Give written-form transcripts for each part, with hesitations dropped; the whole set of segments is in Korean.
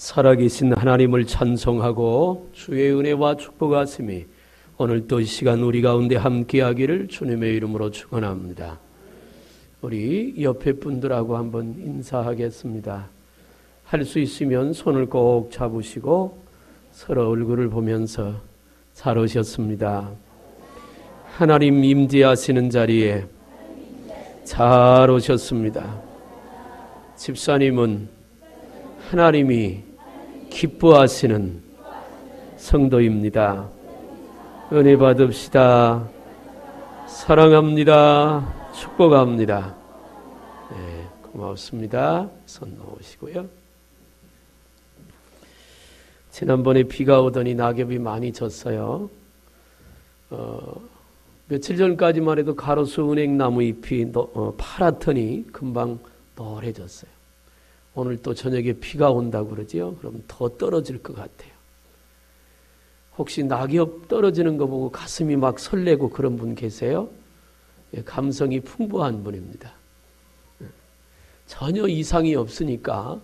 살아계신 하나님을 찬송하고 주의 은혜와 축복하심이 오늘도 이 시간 우리 가운데 함께하기를 주님의 이름으로 축원합니다. 우리 옆에 분들하고 한번 인사하겠습니다. 할 수 있으면 손을 꼭 잡으시고 서로 얼굴을 보면서 잘 오셨습니다. 하나님 임재하시는 자리에 잘 오셨습니다. 집사님은 하나님이 기뻐하시는 성도입니다. 은혜 받읍시다. 사랑합니다. 축복합니다. 네, 고맙습니다. 손 놓으시고요. 지난번에 비가 오더니 낙엽이 많이 졌어요. 며칠 전까지만 해도 가로수 은행나무 잎이 파랗더니 금방 노래졌어요. 오늘 또 저녁에 비가 온다고 그러지요. 그럼 더 떨어질 것 같아요. 혹시 낙엽 떨어지는 거 보고 가슴이 막 설레고 그런 분 계세요? 감성이 풍부한 분입니다. 전혀 이상이 없으니까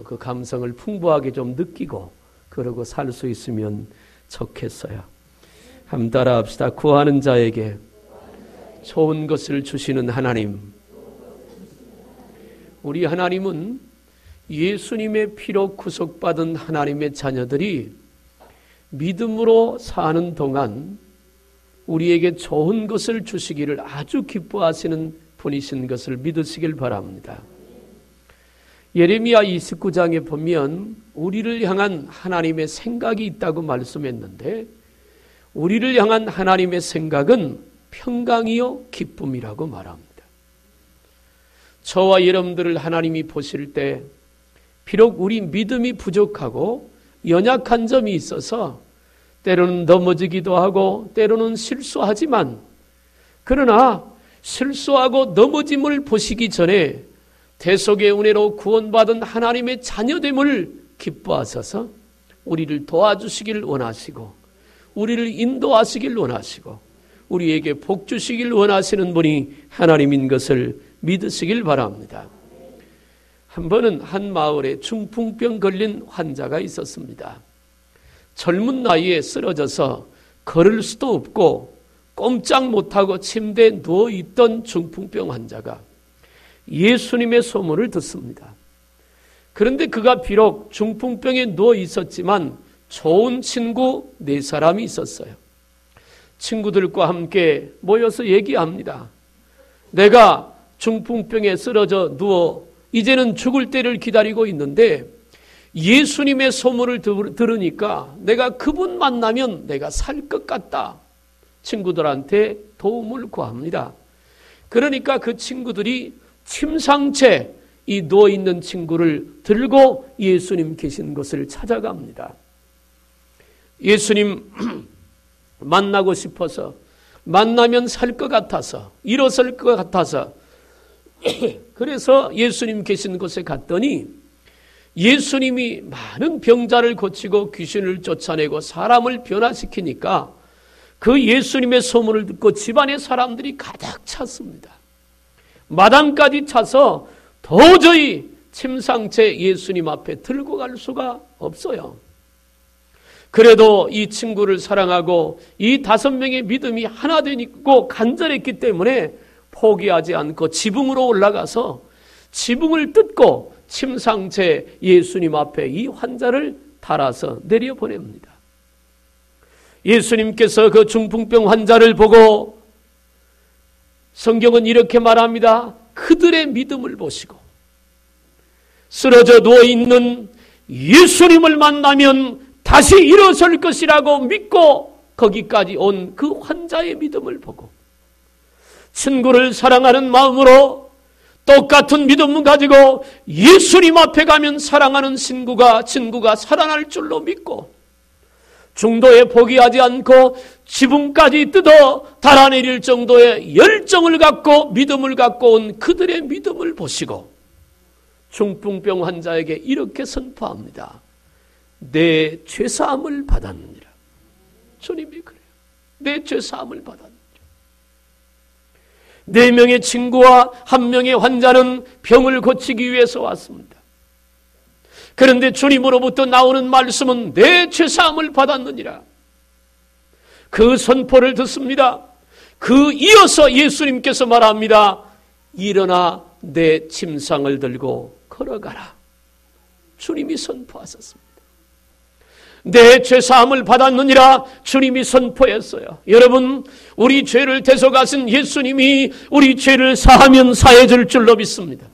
그 감성을 풍부하게 좀 느끼고 그러고 살 수 있으면 좋겠어요. 한번 따라 합시다. 구하는 자에게 좋은 것을 주시는 하나님. 우리 하나님은 예수님의 피로 구속받은 하나님의 자녀들이 믿음으로 사는 동안 우리에게 좋은 것을 주시기를 아주 기뻐하시는 분이신 것을 믿으시길 바랍니다. 예레미야 29장에 보면 우리를 향한 하나님의 생각이 있다고 말씀했는데 우리를 향한 하나님의 생각은 평강이요 기쁨이라고 말합니다. 저와 여러분들을 하나님이 보실 때 비록 우리 믿음이 부족하고 연약한 점이 있어서 때로는 넘어지기도 하고 때로는 실수하지만 그러나 실수하고 넘어짐을 보시기 전에 대속의 은혜로 구원받은 하나님의 자녀됨을 기뻐하셔서 우리를 도와주시길 원하시고 우리를 인도하시길 원하시고 우리에게 복 주시길 원하시는 분이 하나님인 것을 믿으시길 바랍니다. 한 번은 한 마을에 중풍병 걸린 환자가 있었습니다. 젊은 나이에 쓰러져서 걸을 수도 없고 꼼짝 못하고 침대에 누워있던 중풍병 환자가 예수님의 소문을 듣습니다. 그런데 그가 비록 중풍병에 누워 있었지만 좋은 친구 4사람이 있었어요. 친구들과 함께 모여서 얘기합니다. 내가 중풍병에 쓰러져 누워 이제는 죽을 때를 기다리고 있는데 예수님의 소문을 들으니까 내가 그분 만나면 내가 살 것 같다. 친구들한테 도움을 구합니다. 그러니까 그 친구들이 침상채 이 누워있는 친구를 들고 예수님 계신 곳을 찾아갑니다. 예수님 만나고 싶어서 만나면 살 것 같아서 일어설 것 같아서 그래서 예수님 계신 곳에 갔더니 예수님이 많은 병자를 고치고 귀신을 쫓아내고 사람을 변화시키니까 그 예수님의 소문을 듣고 집안의 사람들이 가득 찼습니다. 마당까지 차서 도저히 침상채 예수님 앞에 들고 갈 수가 없어요. 그래도 이 친구를 사랑하고 이 5명의 믿음이 하나 되고 간절했기 때문에 포기하지 않고 지붕으로 올라가서 지붕을 뜯고 침상채 예수님 앞에 이 환자를 달아서 내려보냅니다. 예수님께서 그 중풍병 환자를 보고 성경은 이렇게 말합니다. 그들의 믿음을 보시고 쓰러져 누워있는 예수님을 만나면 다시 일어설 것이라고 믿고 거기까지 온 그 환자의 믿음을 보고 친구를 사랑하는 마음으로 똑같은 믿음을 가지고 예수님 앞에 가면 사랑하는 친구가 살아날 줄로 믿고 중도에 포기하지 않고 지붕까지 뜯어 달아내릴 정도의 열정을 갖고 믿음을 갖고 온 그들의 믿음을 보시고 중풍병 환자에게 이렇게 선포합니다. 내 죄사함을 받았느니라. 주님이 그래요. 내 죄사함을 받았느니라. 4명의 친구와 1명의 환자는 병을 고치기 위해서 왔습니다. 그런데 주님으로부터 나오는 말씀은 내 죄사함을 받았느니라. 그 선포를 듣습니다. 그 이어서 예수님께서 말합니다. 일어나 내 침상을 들고 걸어가라. 주님이 선포하셨습니다. 내 죄사함을 받았느니라 주님이 선포했어요. 여러분, 우리 죄를 대속하신 예수님이 우리 죄를 사하면 사해줄 줄로 믿습니다.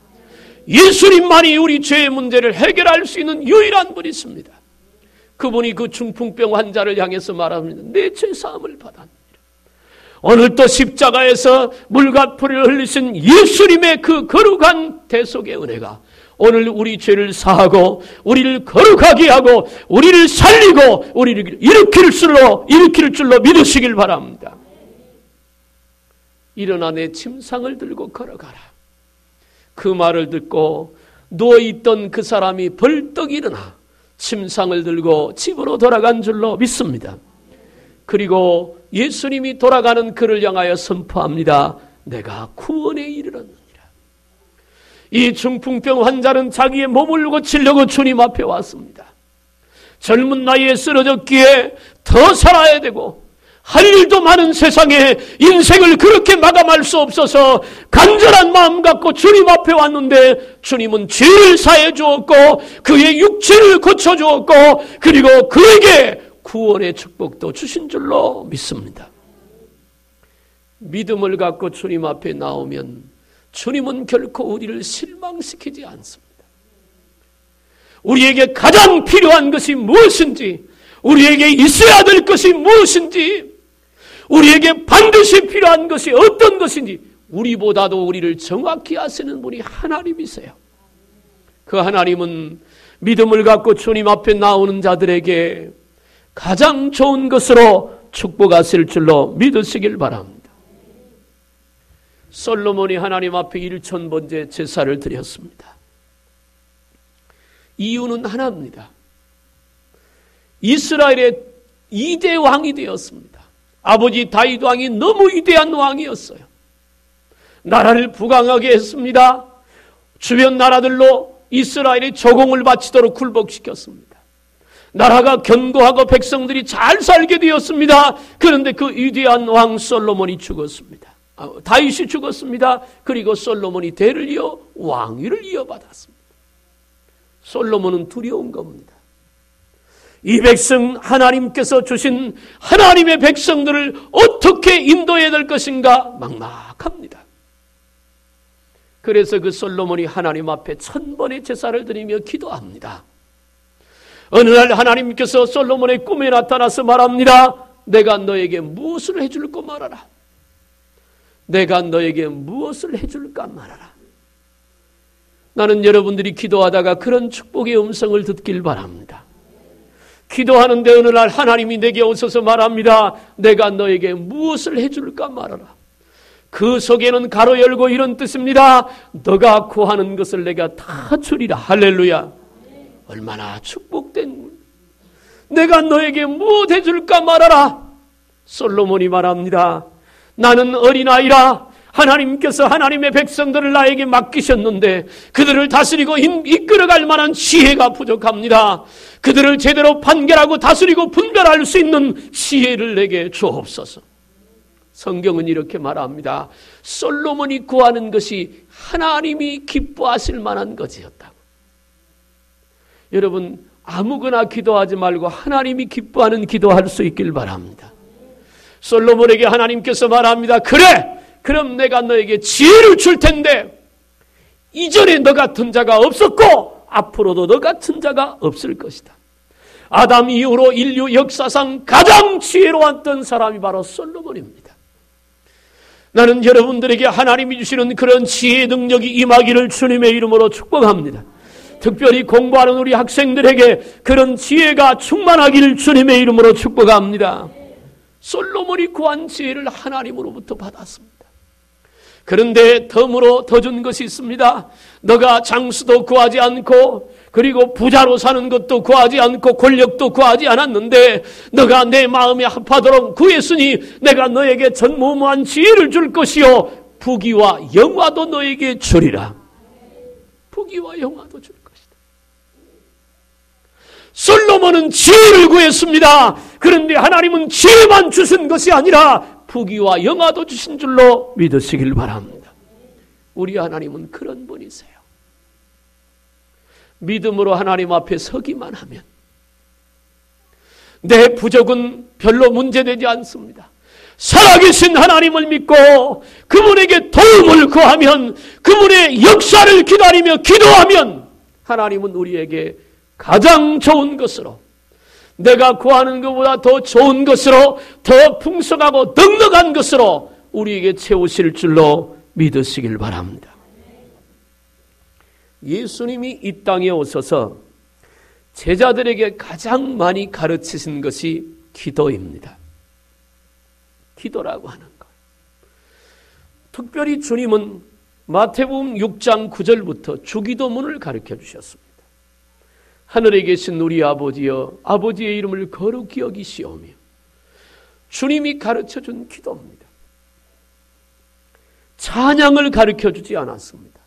예수님만이 우리 죄의 문제를 해결할 수 있는 유일한 분이십니다. 그분이 그 중풍병 환자를 향해서 말합니다. 내 죄사함을 받았느니라. 오늘 또 십자가에서 물과 피를 흘리신 예수님의 그 거룩한 대속의 은혜가 오늘 우리 죄를 사하고 우리를 거룩하게 하고 우리를 살리고 우리를 일으킬 줄로 믿으시길 바랍니다. 일어나 내 침상을 들고 걸어가라. 그 말을 듣고 누워있던 그 사람이 벌떡 일어나 침상을 들고 집으로 돌아간 줄로 믿습니다. 그리고 예수님이 돌아가는 그를 향하여 선포합니다. 내가 구원에 이르렀느니라. 이 중풍병 환자는 자기의 몸을 고치려고 주님 앞에 왔습니다. 젊은 나이에 쓰러졌기에 더 살아야 되고 할 일도 많은 세상에 인생을 그렇게 마감할 수 없어서 간절한 마음 갖고 주님 앞에 왔는데 주님은 죄를 사해 주었고 그의 육체를 고쳐 주었고 그리고 그에게 구원의 축복도 주신 줄로 믿습니다. 믿음을 갖고 주님 앞에 나오면 주님은 결코 우리를 실망시키지 않습니다. 우리에게 가장 필요한 것이 무엇인지, 우리에게 있어야 될 것이 무엇인지, 우리에게 반드시 필요한 것이 어떤 것인지 우리보다도 우리를 정확히 아시는 분이 하나님이세요. 그 하나님은 믿음을 갖고 주님 앞에 나오는 자들에게 가장 좋은 것으로 축복하실 줄로 믿으시길 바랍니다. 솔로몬이 하나님 앞에 1000번째 제사를 드렸습니다. 이유는 하나입니다. 이스라엘의 2대 왕이 되었습니다. 아버지 다윗 왕이 너무 위대한 왕이었어요. 나라를 부강하게 했습니다. 주변 나라들로 이스라엘의 조공을 바치도록 굴복시켰습니다. 나라가 견고하고 백성들이 잘 살게 되었습니다. 그런데 그 위대한 왕 솔로몬이 죽었습니다. 다윗이 죽었습니다. 그리고 솔로몬이 대를 이어 왕위를 이어받았습니다. 솔로몬은 두려운 겁니다. 이 백성, 하나님께서 주신 하나님의 백성들을 어떻게 인도해야 될 것인가 막막합니다. 그래서 그 솔로몬이 하나님 앞에 1000번의 제사를 드리며 기도합니다. 어느 날 하나님께서 솔로몬의 꿈에 나타나서 말합니다. 내가 너에게 무엇을 해줄까 말하라. 내가 너에게 무엇을 해줄까 말하라. 나는 여러분들이 기도하다가 그런 축복의 음성을 듣길 바랍니다. 기도하는데 어느 날 하나님이 내게 오셔서 말합니다. 내가 너에게 무엇을 해줄까 말하라. 그 속에는 가로 열고 이런 뜻입니다. 너가 구하는 것을 내가 다 주리라. 할렐루야. 얼마나 축복된, 내가 너에게 무엇 해줄까 말하라. 솔로몬이 말합니다. 나는 어린아이라 하나님께서 하나님의 백성들을 나에게 맡기셨는데 그들을 다스리고 이끌어갈 만한 지혜가 부족합니다. 그들을 제대로 판결하고 다스리고 분별할 수 있는 지혜를 내게 주옵소서. 성경은 이렇게 말합니다. 솔로몬이 구하는 것이 하나님이 기뻐하실 만한 것이었다고. 여러분, 아무거나 기도하지 말고 하나님이 기뻐하는 기도할 수 있길 바랍니다. 솔로몬에게 하나님께서 말합니다. 그래! 그럼 내가 너에게 지혜를 줄 텐데 이전에 너 같은 자가 없었고 앞으로도 너 같은 자가 없을 것이다. 아담 이후로 인류 역사상 가장 지혜로웠던 사람이 바로 솔로몬입니다. 나는 여러분들에게 하나님이 주시는 그런 지혜의 능력이 임하기를 주님의 이름으로 축복합니다. 특별히 공부하는 우리 학생들에게 그런 지혜가 충만하기를 주님의 이름으로 축복합니다. 솔로몬이 구한 지혜를 하나님으로부터 받았습니다. 그런데 덤으로 더 준 것이 있습니다. 너가 장수도 구하지 않고 그리고 부자로 사는 것도 구하지 않고 권력도 구하지 않았는데 너가 내 마음에 합하도록 구했으니 내가 너에게 전무후무한 지혜를 줄 것이요 부귀와 영화도 너에게 주리라. 부귀와 영화도 줄 것이다. 솔로몬은 지혜를 구했습니다. 그런데 하나님은 지혜만 주신 것이 아니라 부귀와 영화도 주신 줄로 믿으시길 바랍니다. 우리 하나님은 그런 분이세요. 믿음으로 하나님 앞에 서기만 하면 내 부족은 별로 문제되지 않습니다. 살아계신 하나님을 믿고 그분에게 도움을 구하면, 그분의 역사를 기다리며 기도하면 하나님은 우리에게 가장 좋은 것으로, 내가 구하는 것보다 더 좋은 것으로, 더 풍성하고 넉넉한 것으로 우리에게 채우실 줄로 믿으시길 바랍니다. 예수님이 이 땅에 오셔서 제자들에게 가장 많이 가르치신 것이 기도입니다. 기도라고 하는 것. 특별히 주님은 마태복음 6장 9절부터 주기도문을 가르쳐 주셨습니다. 하늘에 계신 우리 아버지여, 아버지의 이름을 거룩히 여기시오며. 주님이 가르쳐 준 기도입니다. 찬양을 가르쳐 주지 않았습니다.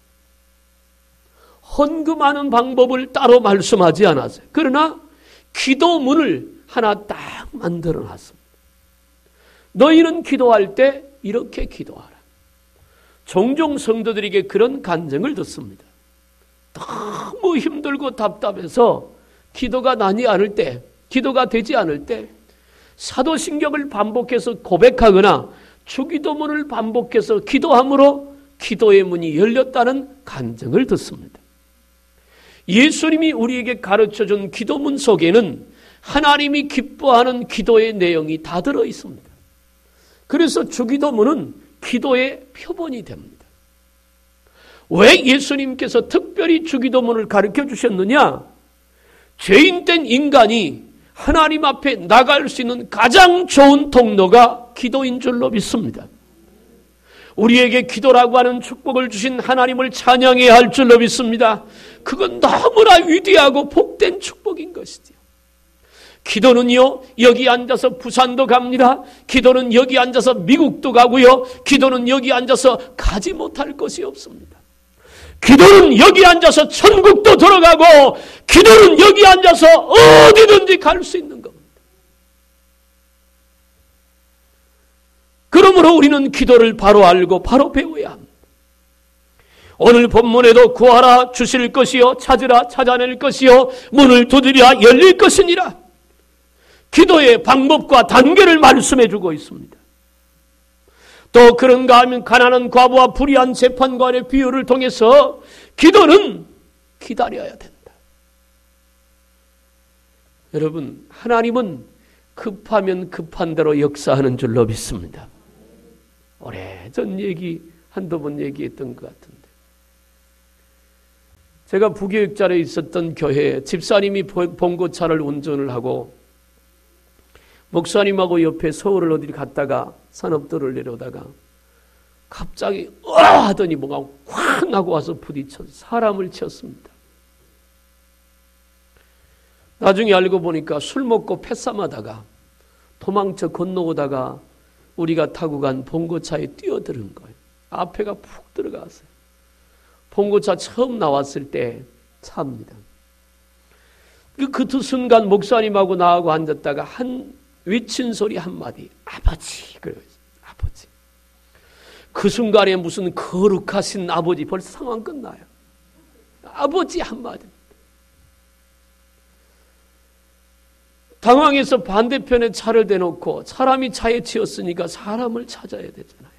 헌금하는 방법을 따로 말씀하지 않았어요. 그러나 기도문을 하나 딱 만들어 놨습니다. 너희는 기도할 때 이렇게 기도하라. 종종 성도들에게 그런 간증을 듣습니다. 너무 힘들고 답답해서 기도가 나지 않을 때, 기도가 되지 않을 때 사도신경을 반복해서 고백하거나 주기도문을 반복해서 기도함으로 기도의 문이 열렸다는 간증을 듣습니다. 예수님이 우리에게 가르쳐준 기도문 속에는 하나님이 기뻐하는 기도의 내용이 다 들어 있습니다. 그래서 주기도문은 기도의 표본이 됩니다. 왜 예수님께서 특별히 주기도문을 가르쳐 주셨느냐? 죄인된 인간이 하나님 앞에 나갈 수 있는 가장 좋은 통로가 기도인 줄로 믿습니다. 우리에게 기도라고 하는 축복을 주신 하나님을 찬양해야 할 줄로 믿습니다. 그건 너무나 위대하고 복된 축복인 것이죠. 기도는요, 여기 앉아서 부산도 갑니다. 기도는 여기 앉아서 미국도 가고요. 기도는 여기 앉아서 가지 못할 것이 없습니다. 기도는 여기 앉아서 천국도 들어가고, 기도는 여기 앉아서 어디든지 갈 수 있는 겁니다. 그러므로 우리는 기도를 바로 알고 바로 배워야 합니다. 오늘 본문에도 구하라 주실 것이요, 찾으라 찾아낼 것이요, 문을 두드리라 열릴 것이니라. 기도의 방법과 단계를 말씀해 주고 있습니다. 또 그런가 하면 가난한 과부와 불의한 재판관의 비유를 통해서 기도는 기다려야 된다. 여러분, 하나님은 급하면 급한 대로 역사하는 줄로 믿습니다. 오래전 얘기 한두 번 얘기했던 것 같은데, 제가 부교육자로 있었던 교회에 집사님이 봉고차를 운전을 하고 목사님하고 옆에 서울을 어디 갔다가 산업도를 내려오다가 갑자기 으아 하더니 뭔가 확 하고 와서 부딪혀서 사람을 치었습니다. 나중에 알고 보니까 술 먹고 패싸마다가 도망쳐 건너오다가 우리가 타고 간 봉고차에 뛰어드는 거예요. 앞에가 푹 들어갔어요. 봉고차 처음 나왔을 때 차입니다. 그 순간 목사님하고 나하고 앉았다가 외친 소리 한마디, 아버지, 그래요. 아버지. 그 순간에 무슨 거룩하신 아버지, 벌써 상황 끝나요. 아버지 한마디. 당황해서 반대편에 차를 대놓고 사람이 차에 치였으니까 사람을 찾아야 되잖아요.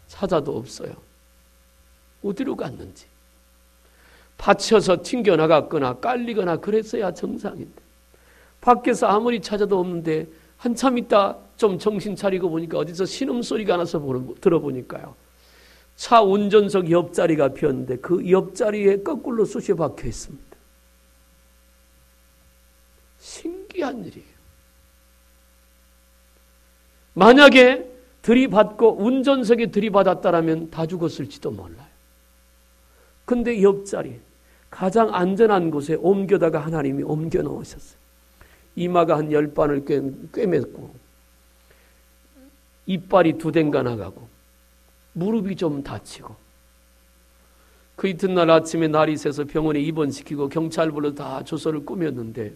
찾아도 없어요. 어디로 갔는지. 받쳐서 튕겨나갔거나 깔리거나 그랬어야 정상인데, 밖에서 아무리 찾아도 없는데 한참 있다 좀 정신 차리고 보니까 어디서 신음소리가 나서 들어보니까요, 차 운전석 옆자리가 비었는데 그 옆자리에 거꾸로 쑤셔 박혀 있습니다. 신기한 일이에요. 만약에 들이받고 운전석에 들이받았다라면 다 죽었을지도 몰라요. 근데 옆자리, 가장 안전한 곳에 옮겨다가 하나님이 옮겨 놓으셨어요. 이마가 한 10반을 꿰맸고, 이빨이 2댕가 나가고, 무릎이 좀 다치고, 그 이튿날 아침에 날이 새서 병원에 입원시키고 경찰 불러 다 조서를 꾸몄는데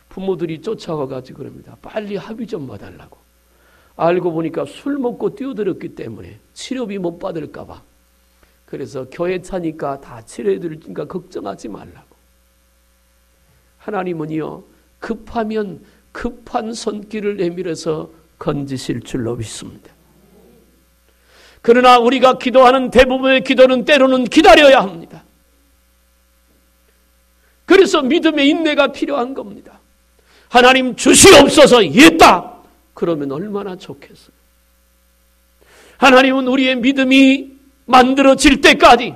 부모들이 쫓아와가지고 그럽니다. 빨리 합의 좀 봐달라고. 알고 보니까 술 먹고 뛰어들었기 때문에 치료비 못 받을까 봐. 그래서 교회 차니까 다 치료해드릴 테니까 걱정하지 말라고. 하나님은요, 급하면 급한 손길을 내밀어서 건지실 줄로 믿습니다. 그러나 우리가 기도하는 대부분의 기도는 때로는 기다려야 합니다. 그래서 믿음의 인내가 필요한 겁니다. 하나님 주시옵소서 했다. 그러면 얼마나 좋겠어요. 하나님은 우리의 믿음이 만들어질 때까지,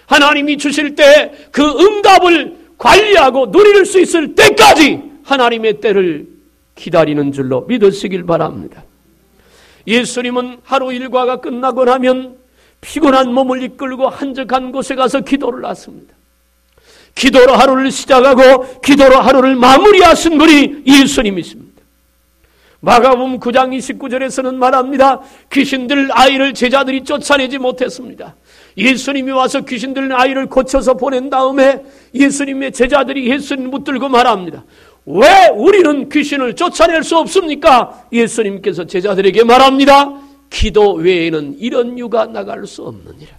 하나님이 주실 때 그 응답을 관리하고 누릴 수 있을 때까지 하나님의 때를 기다리는 줄로 믿으시길 바랍니다. 예수님은 하루 일과가 끝나고 나면 피곤한 몸을 이끌고 한적한 곳에 가서 기도를 하십니다. 기도로 하루를 시작하고 기도로 하루를 마무리하신 분이 예수님이십니다. 마가복음 9장 29절에서는 말합니다. 귀신들 아이를 제자들이 쫓아내지 못했습니다. 예수님이 와서 귀신들 아이를 고쳐서 보낸 다음에 예수님의 제자들이 예수님을 붙들고 말합니다. 왜 우리는 귀신을 쫓아낼 수 없습니까? 예수님께서 제자들에게 말합니다. 기도 외에는 이런 유가 나갈 수 없느니라.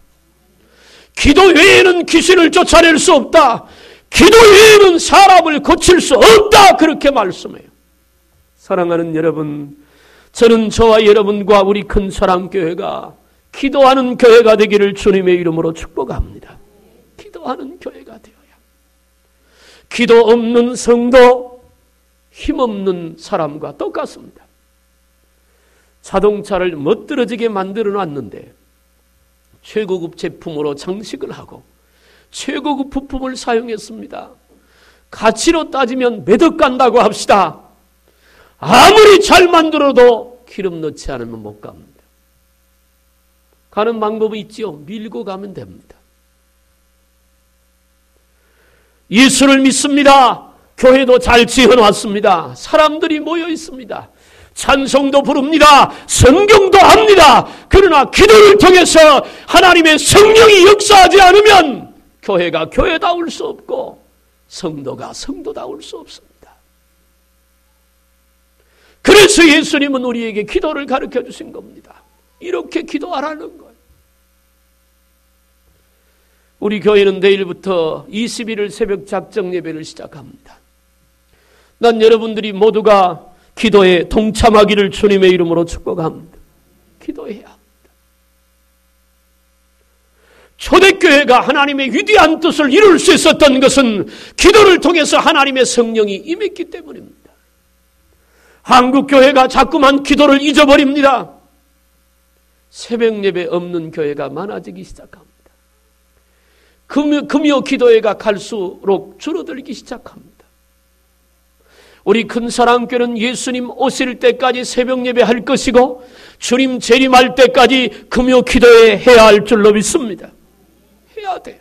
기도 외에는 귀신을 쫓아낼 수 없다. 기도 외에는 사람을 고칠 수 없다. 그렇게 말씀해요. 사랑하는 여러분, 저는 저와 여러분과 우리 큰 사랑교회가 기도하는 교회가 되기를 주님의 이름으로 축복합니다. 기도하는 교회가 되어야. 기도 없는 성도, 힘없는 사람과 똑같습니다. 자동차를 멋들어지게 만들어 놨는데 최고급 제품으로 장식을 하고 최고급 부품을 사용했습니다. 가치로 따지면 몇 억 간다고 합시다. 아무리 잘 만들어도 기름 넣지 않으면 못 갑니다. 가는 방법이 있지요. 밀고 가면 됩니다. 예수를 믿습니다. 교회도 잘 지어놨습니다. 사람들이 모여 있습니다. 찬송도 부릅니다. 성경도 합니다. 그러나 기도를 통해서 하나님의 성령이 역사하지 않으면 교회가 교회다울 수 없고 성도가 성도다울 수 없습니다. 그래서 예수님은 우리에게 기도를 가르쳐 주신 겁니다. 이렇게 기도하라는 거예요. 우리 교회는 내일부터 20일 새벽 작정 예배를 시작합니다. 난 여러분들이 모두가 기도에 동참하기를 주님의 이름으로 축복합니다. 기도해야 합니다. 초대교회가 하나님의 위대한 뜻을 이룰 수 있었던 것은 기도를 통해서 하나님의 성령이 임했기 때문입니다. 한국교회가 자꾸만 기도를 잊어버립니다. 새벽 예배 없는 교회가 많아지기 시작합니다. 금요 기도회가 갈수록 줄어들기 시작합니다. 우리 큰사랑교회는 예수님 오실 때까지 새벽 예배 할 것이고 주님 재림할 때까지 금요 기도회 해야 할 줄로 믿습니다. 해야 돼요.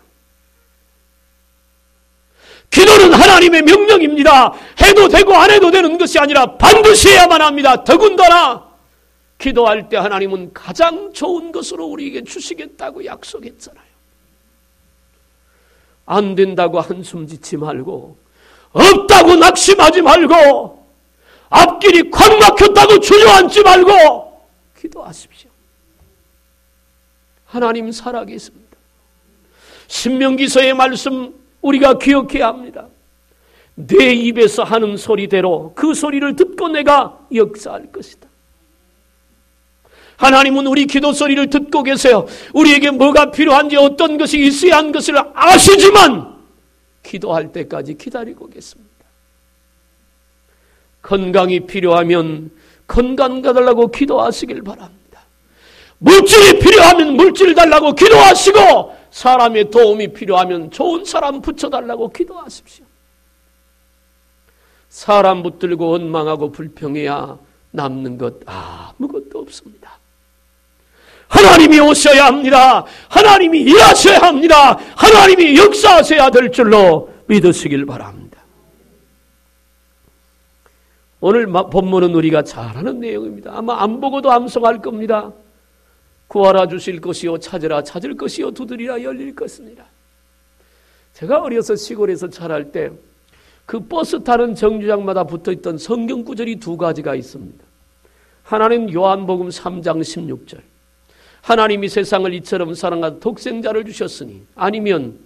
기도는 하나님의 명령입니다. 해도 되고 안 해도 되는 것이 아니라 반드시 해야만 합니다. 더군다나 기도할 때 하나님은 가장 좋은 것으로 우리에게 주시겠다고 약속했잖아요. 안 된다고 한숨 짓지 말고 없다고 낙심하지 말고 앞길이 콱 막혔다고 주저앉지 말고 기도하십시오. 하나님 살아계십니다. 신명기서의 말씀 우리가 기억해야 합니다. 내 입에서 하는 소리대로 그 소리를 듣고 내가 역사할 것이다. 하나님은 우리 기도 소리를 듣고 계세요. 우리에게 뭐가 필요한지 어떤 것이 있어야 하는 것을 아시지만 기도할 때까지 기다리고 계십니다. 건강이 필요하면 건강 달라고 기도하시길 바랍니다. 물질이 필요하면 물질 달라고 기도하시고 사람의 도움이 필요하면 좋은 사람 붙여달라고 기도하십시오. 사람 붙들고 원망하고 불평해야 남는 것 아무것도 없습니다. 하나님이 오셔야 합니다. 하나님이 일하셔야 합니다. 하나님이 역사하셔야 될 줄로 믿으시길 바랍니다. 오늘 본문은 우리가 잘 아는 내용입니다. 아마 안 보고도 암송할 겁니다. 구하라 주실 것이요 찾으라 찾을 것이요 두드리라 열릴 것이니라. 제가 어려서 시골에서 자랄 때 그 버스 타는 정류장마다 붙어있던 성경 구절이 두 가지가 있습니다. 하나는 요한복음 3장 16절. 하나님이 세상을 이처럼 사랑하사 독생자를 주셨으니, 아니면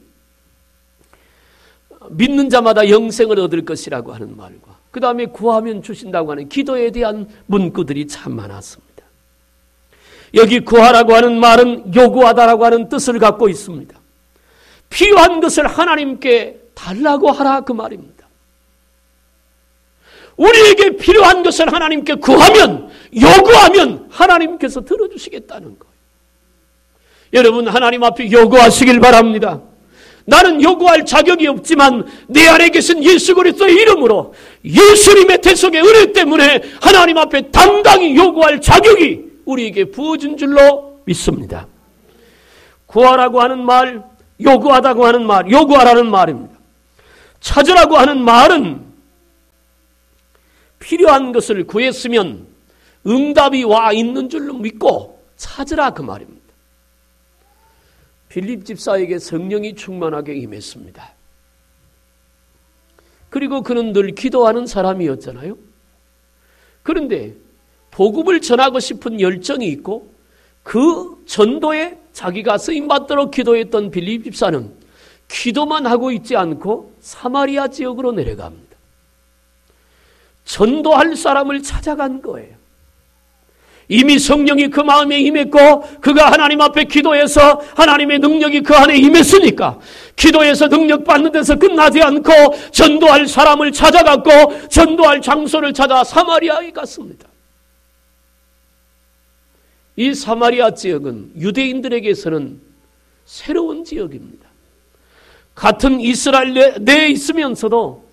믿는 자마다 영생을 얻을 것이라고 하는 말과, 그 다음에 구하면 주신다고 하는 기도에 대한 문구들이 참 많았습니다. 여기 구하라고 하는 말은 요구하다라고 하는 뜻을 갖고 있습니다. 필요한 것을 하나님께 달라고 하라, 그 말입니다. 우리에게 필요한 것을 하나님께 구하면, 요구하면 하나님께서 들어주시겠다는 거예요. 여러분, 하나님 앞에 요구하시길 바랍니다. 나는 요구할 자격이 없지만 내 안에 계신 예수 그리스도의 이름으로, 예수님의 대속의 은혜 때문에 하나님 앞에 당당히 요구할 자격이 우리에게 부어진 줄로 믿습니다. 구하라고 하는 말, 요구하다고 하는 말, 요구하라는 말입니다. 찾으라고 하는 말은 필요한 것을 구했으면 응답이 와 있는 줄로 믿고 찾으라, 그 말입니다. 빌립 집사에게 성령이 충만하게 임했습니다. 그리고 그는 늘 기도하는 사람이었잖아요. 그런데 복음을 전하고 싶은 열정이 있고 그 전도에 자기가 쓰임받도록 기도했던 빌립 집사는 기도만 하고 있지 않고 사마리아 지역으로 내려갑니다. 전도할 사람을 찾아간 거예요. 이미 성령이 그 마음에 임했고 그가 하나님 앞에 기도해서 하나님의 능력이 그 안에 임했으니까 기도해서 능력 받는 데서 끝나지 않고 전도할 사람을 찾아갔고 전도할 장소를 찾아 사마리아에 갔습니다. 이 사마리아 지역은 유대인들에게서는 새로운 지역입니다. 같은 이스라엘 내에 있으면서도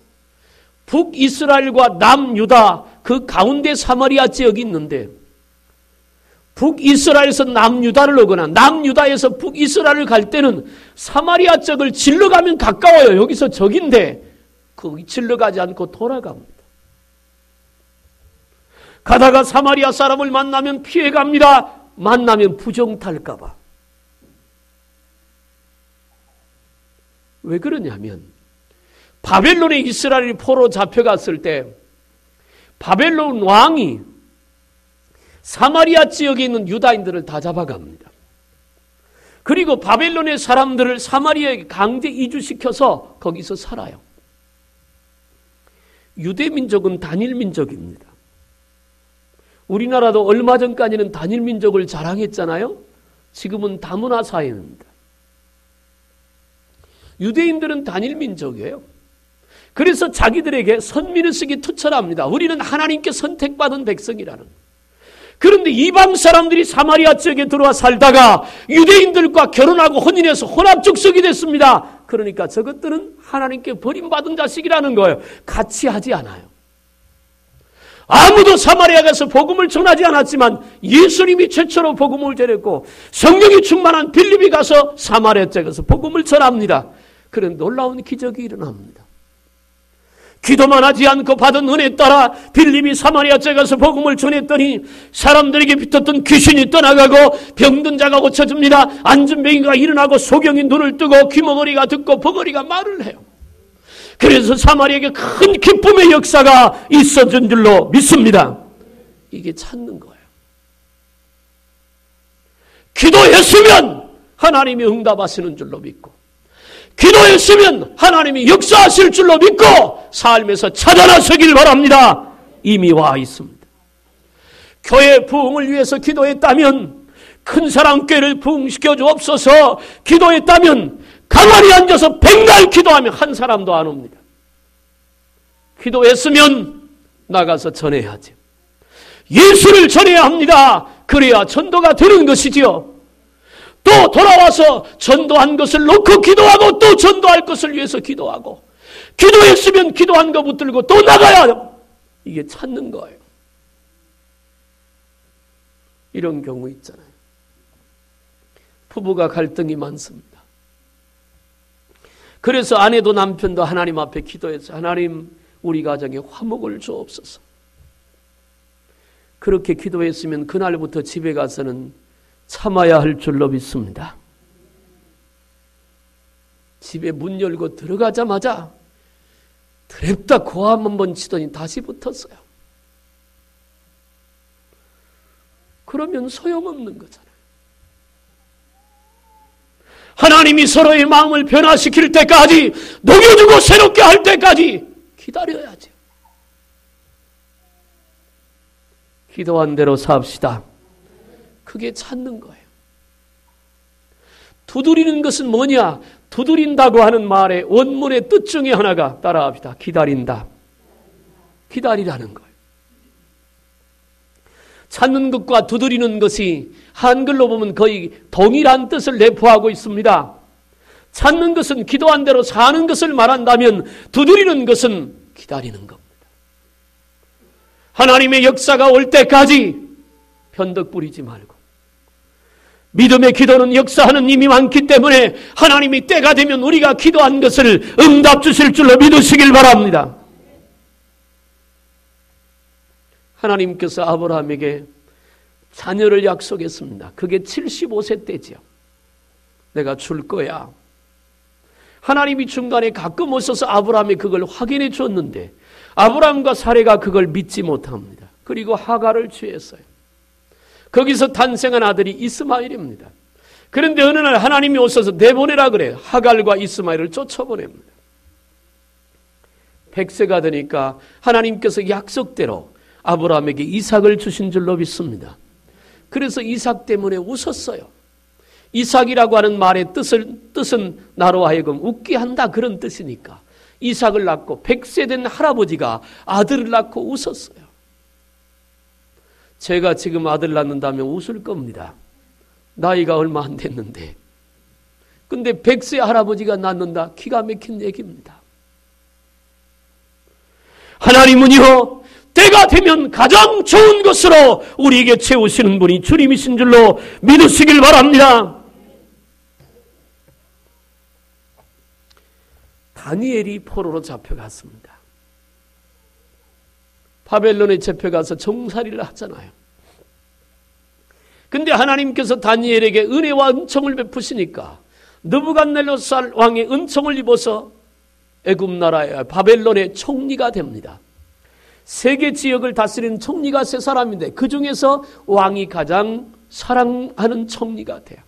북이스라엘과 남유다 그 가운데 사마리아 지역이 있는데, 북이스라엘에서 남유다를 오거나 남유다에서 북이스라엘을 갈 때는 사마리아 쪽을 질러가면 가까워요. 여기서 적인데 거기 질러가지 않고 돌아갑니다. 가다가 사마리아 사람을 만나면 피해갑니다. 만나면 부정탈까 봐. 왜 그러냐면 바벨론에 이스라엘이 포로 잡혀갔을 때 바벨론 왕이 사마리아 지역에 있는 유다인들을 다 잡아갑니다. 그리고 바벨론의 사람들을 사마리아에 강제 이주시켜서 거기서 살아요. 유대민족은 단일민족입니다. 우리나라도 얼마 전까지는 단일민족을 자랑했잖아요. 지금은 다문화 사회입니다. 유대인들은 단일민족이에요. 그래서 자기들에게 선민을 쓰기 투철합니다. 우리는 하나님께 선택받은 백성이라는. 그런데 이방 사람들이 사마리아 지역에 들어와 살다가 유대인들과 결혼하고 혼인해서 혼합족속이 됐습니다. 그러니까 저것들은 하나님께 버림받은 자식이라는 거예요. 같이 하지 않아요. 아무도 사마리아 가서 복음을 전하지 않았지만 예수님이 최초로 복음을 전했고 성령이 충만한 빌립이 가서 사마리아 쪽에서 복음을 전합니다. 그런 놀라운 기적이 일어납니다. 기도만 하지 않고 받은 은혜에 따라 빌립이 사마리아 쪽에 가서 복음을 전했더니 사람들에게 붙었던 귀신이 떠나가고 병든 자가 고쳐집니다. 앉은 뱅이가 일어나고 소경이 눈을 뜨고 귀머거리가 듣고 버거리가 말을 해요. 그래서 사마리아에게 큰 기쁨의 역사가 있어진 줄로 믿습니다. 이게 찾는 거예요. 기도했으면 하나님이 응답하시는 줄로 믿고 기도했으면 하나님이 역사하실 줄로 믿고 삶에서 찾아나서길 바랍니다. 이미 와 있습니다. 교회 부흥을 위해서 기도했다면 큰 사랑교회를 부흥시켜 주옵소서 기도했다면 가만히 앉아서 백날 기도하면 한 사람도 안 옵니다. 기도했으면 나가서 전해야지. 예수를 전해야 합니다. 그래야 전도가 되는 것이지요. 또 돌아와서 전도한 것을 놓고 기도하고 또 전도할 것을 위해서 기도하고 기도했으면 기도한 거 붙들고 또 나가야 이게 찾는 거예요. 이런 경우 있잖아요. 부부가 갈등이 많습니다. 그래서 아내도 남편도 하나님 앞에 기도해서 하나님 우리 가정에 화목을 주옵소서. 그렇게 기도했으면 그날부터 집에 가서는 참아야 할 줄로 믿습니다. 집에 문 열고 들어가자마자 드랩다 고함 한번 치더니 다시 붙었어요. 그러면 소용없는 거잖아요. 하나님이 서로의 마음을 변화시킬 때까지, 녹여주고 새롭게 할 때까지 기다려야죠. 기도한 대로 삽시다. 그게 찾는 거예요. 두드리는 것은 뭐냐? 두드린다고 하는 말의 원문의 뜻 중에 하나가, 따라합시다. 기다린다. 기다리라는 거예요. 찾는 것과 두드리는 것이 한글로 보면 거의 동일한 뜻을 내포하고 있습니다. 찾는 것은 기도한 대로 사는 것을 말한다면, 두드리는 것은 기다리는 겁니다. 하나님의 역사가 올 때까지 변덕 부리지 말고, 믿음의 기도는 역사하는 힘이 많기 때문에 하나님이 때가 되면 우리가 기도한 것을 응답 주실 줄로 믿으시길 바랍니다. 하나님께서 아브라함에게 자녀를 약속했습니다. 그게 75세 때지요. 내가 줄 거야. 하나님이 중간에 가끔 오셔서 아브라함이 그걸 확인해 줬는데 아브라함과 사레가 그걸 믿지 못합니다. 그리고 하갈을 취했어요. 거기서 탄생한 아들이 이스마엘입니다. 그런데 어느 날 하나님이 오셔서 내보내라 그래요. 하갈과 이스마엘을 쫓아보냅니다. 100세가 되니까 하나님께서 약속대로 아브라함에게 이삭을 주신 줄로 믿습니다. 그래서 이삭 때문에 웃었어요. 이삭이라고 하는 말의 뜻은 나로 하여금 웃게 한다, 그런 뜻이니까 이삭을 낳고 100세 된 할아버지가 아들을 낳고 웃었어요. 제가 지금 아들 낳는다면 웃을 겁니다. 나이가 얼마 안 됐는데. 근데 100세 할아버지가 낳는다? 기가 막힌 얘기입니다. 하나님은요, 때가 되면 가장 좋은 것으로 우리에게 채우시는 분이 주님이신 줄로 믿으시길 바랍니다. 다니엘이 포로로 잡혀갔습니다. 바벨론에 잡혀가서 종살이를 하잖아요. 근데 하나님께서 다니엘에게 은혜와 은총을 베푸시니까 느부갓네살 왕의 은총을 입어서 애굽 나라의 바벨론의 총리가 됩니다. 세계 지역을 다스리는 총리가 3사람인데 그 중에서 왕이 가장 사랑하는 총리가 돼요.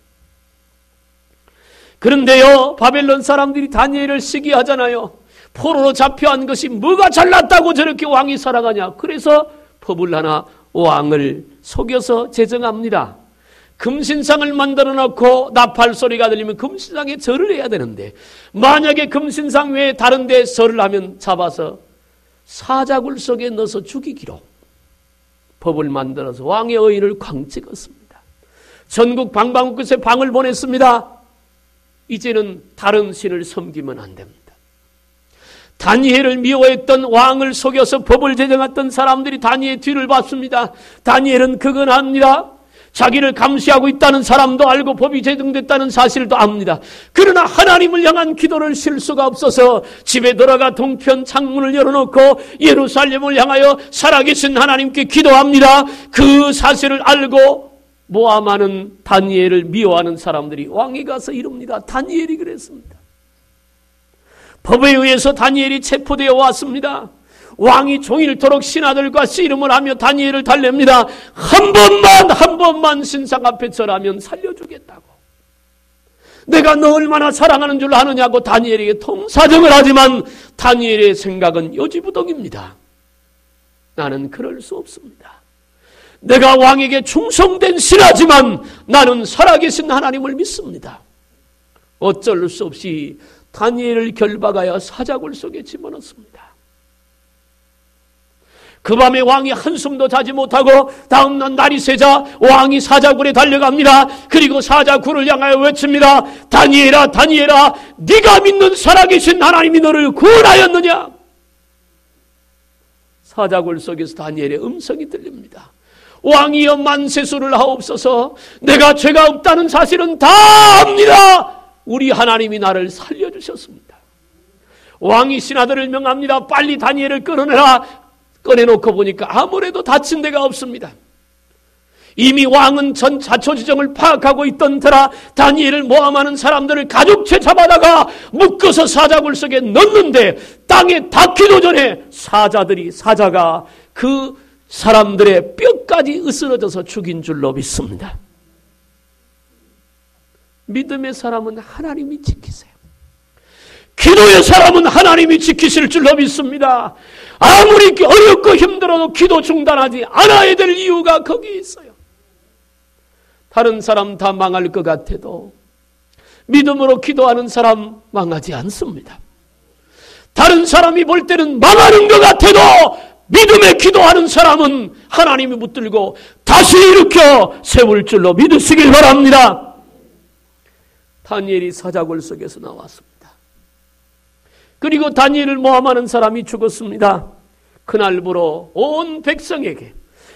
그런데요, 바벨론 사람들이 다니엘을 시기하잖아요. 포로로 잡혀간 것이 뭐가 잘났다고 저렇게 왕이 사랑하냐. 그래서 법을 하나 왕을 속여서 제정합니다. 금신상을 만들어 놓고 나팔 소리가 들리면 금신상에 절을 해야 되는데, 만약에 금신상 외에 다른 데 절을 하면 잡아서 사자굴 속에 넣어서 죽이기로 법을 만들어서 왕의 의인을 광 찍었습니다. 전국 방방곳에 방을 보냈습니다. 이제는 다른 신을 섬기면 안 됩니다. 다니엘을 미워했던 왕을 속여서 법을 제정했던 사람들이 다니엘 뒤를 봤습니다. 다니엘은 그건 압니다. 자기를 감시하고 있다는 사람도 알고 법이 제정됐다는 사실도 압니다. 그러나 하나님을 향한 기도를 쉴 수가 없어서 집에 들어가 동편 창문을 열어놓고 예루살렘을 향하여 살아계신 하나님께 기도합니다. 그 사실을 알고 모함하는 다니엘을 미워하는 사람들이 왕에 가서 이룹니다. 다니엘이 그랬습니다. 법에 의해서 다니엘이 체포되어 왔습니다. 왕이 종일토록 신하들과 씨름을 하며 다니엘을 달랩니다. 한 번만 신상 앞에 절하면 살려주겠다고. 내가 너 얼마나 사랑하는 줄 아느냐고 다니엘에게 통사정을 하지만 다니엘의 생각은 요지부동입니다. 나는 그럴 수 없습니다. 내가 왕에게 충성된 신하지만 나는 살아계신 하나님을 믿습니다. 어쩔 수 없이 다니엘을 결박하여 사자굴 속에 집어넣습니다. 그 밤에 왕이 한숨도 자지 못하고 다음날 날이 새자 왕이 사자굴에 달려갑니다. 그리고 사자굴을 향하여 외칩니다. 다니엘아, 다니엘아, 네가 믿는 살아계신 하나님이 너를 구원하였느냐? 사자굴 속에서 다니엘의 음성이 들립니다. 왕이여 만세수를 하옵소서. 내가 죄가 없다는 사실은 다 압니다. 우리 하나님이 나를 살려주셨습니다. 왕이 신하들을 명합니다. 빨리 다니엘을 끌어내라. 꺼내놓고 보니까 아무래도 다친 데가 없습니다. 이미 왕은 전 자초지정을 파악하고 있던 터라 다니엘을 모함하는 사람들을 가죽채 잡아다가 묶어서 사자굴 속에 넣는데 땅에 닿기도 전에 사자가 그 사람들의 뼈까지 으스러져서 죽인 줄로 믿습니다. 믿음의 사람은 하나님이 지키세요. 기도의 사람은 하나님이 지키실 줄로 믿습니다. 아무리 어렵고 힘들어도 기도 중단하지 않아야 될 이유가 거기 있어요. 다른 사람 다 망할 것 같아도 믿음으로 기도하는 사람 망하지 않습니다. 다른 사람이 볼 때는 망하는 것 같아도 믿음에 기도하는 사람은 하나님이 붙들고 다시 일으켜 세울 줄로 믿으시길 바랍니다. 다니엘이 사자굴 속에서 나왔습니다. 그리고 다니엘을 모함하는 사람이 죽었습니다. 그날부로 온 백성에게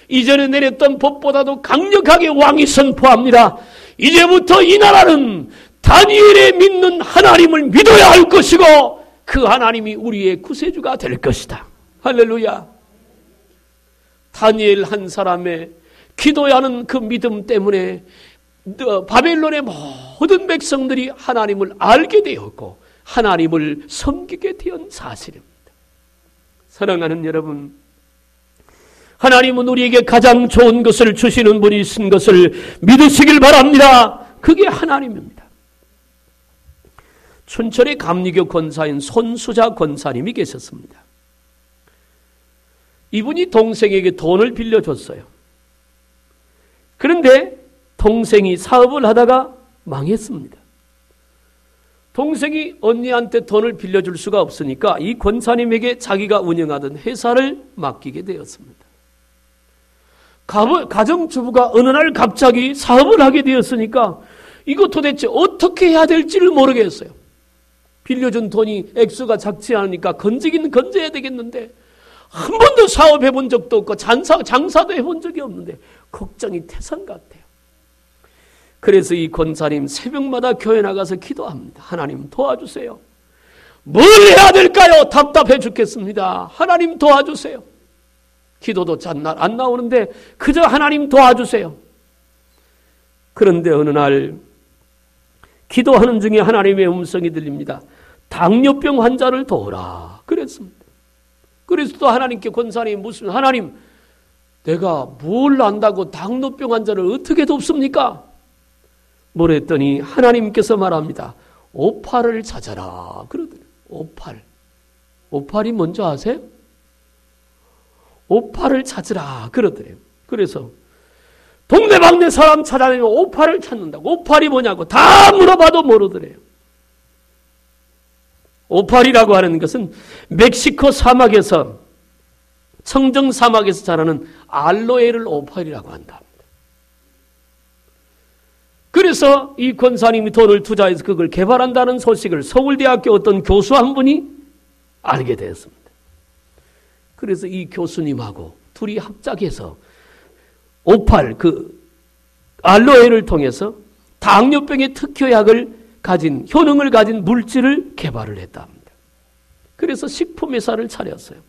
이전에 내렸던 법보다도 강력하게 왕이 선포합니다. 이제부터 이 나라는 다니엘의 믿는 하나님을 믿어야 할 것이고 그 하나님이 우리의 구세주가 될 것이다. 할렐루야. 다니엘 한 사람의 기도야 하는 그 믿음 때문에 바벨론의 모든 백성들이 하나님을 알게 되었고 하나님을 섬기게 된 사실입니다. 사랑하는 여러분, 하나님은 우리에게 가장 좋은 것을 주시는 분이신 것을 믿으시길 바랍니다. 그게 하나님입니다. 춘천의 감리교 권사인 손수자 권사님이 계셨습니다. 이분이 동생에게 돈을 빌려줬어요. 그런데 동생이 사업을 하다가 망했습니다. 동생이 언니한테 돈을 빌려줄 수가 없으니까 이 권사님에게 자기가 운영하던 회사를 맡기게 되었습니다. 가정주부가 어느 날 갑자기 사업을 하게 되었으니까 이거 도대체 어떻게 해야 될지를 모르겠어요. 빌려준 돈이 액수가 작지 않으니까 건지긴 건져야 되겠는데 한 번도 사업해 본 적도 없고 장사도 해본 적이 없는데 걱정이 태산 같아요. 그래서 이 권사님 새벽마다 교회 나가서 기도합니다. 하나님 도와주세요. 뭘 해야 될까요? 답답해 죽겠습니다. 하나님 도와주세요. 기도도 잘 안 나오는데 그저 하나님 도와주세요. 그런데 어느 날 기도하는 중에 하나님의 음성이 들립니다. 당뇨병 환자를 도우라 그랬습니다. 그래서 또 하나님께 권사님이 묻습니다. 하나님, 내가 뭘 안다고 당뇨병 환자를 어떻게 돕습니까? 뭐랬더니 하나님께서 말합니다. 오팔을 찾아라 그러더래요. 오팔이 뭔지 아세요? 오팔을 찾으라 그러더래요. 그래서 동네방네 사람 찾아내면 오팔을 찾는다고. 오팔이 뭐냐고 다 물어봐도 모르더래요. 오팔이라고 하는 것은 멕시코 사막에서 청정 사막에서 자라는 알로에를 오팔이라고 한다. 그래서 이 권사님이 돈을 투자해서 그걸 개발한다는 소식을 서울대학교 어떤 교수 한 분이 알게 되었습니다. 그래서 이 교수님하고 둘이 합작해서 오팔, 알로에를 통해서 당뇨병의 특효약을 가진, 효능을 가진 물질을 개발을 했다 합니다. 그래서 식품회사를 차렸어요.